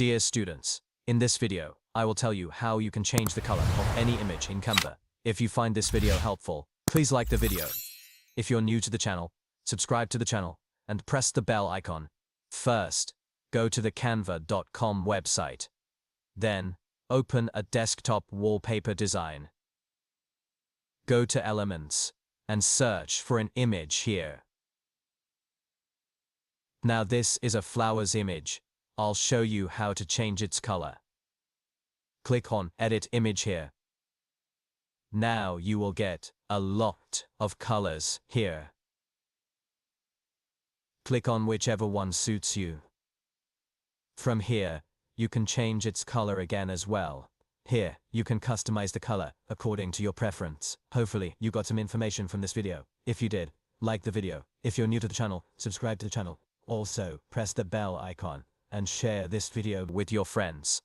Dear students, in this video, I will tell you how you can change the color of any image in Canva. If you find this video helpful, please like the video. If you're new to the channel, subscribe to the channel and press the bell icon. First, go to the canva.com website. Then, open a desktop wallpaper design. Go to Elements and search for an image here. Now this is a flowers image. I'll show you how to change its color. Click on Edit Image here. Now you will get a lot of colors here. Click on whichever one suits you. From here, you can change its color again as well. Here, you can customize the color according to your preference. Hopefully, you got some information from this video. If you did, like the video. If you're new to the channel, subscribe to the channel. Also, press the bell icon and share this video with your friends.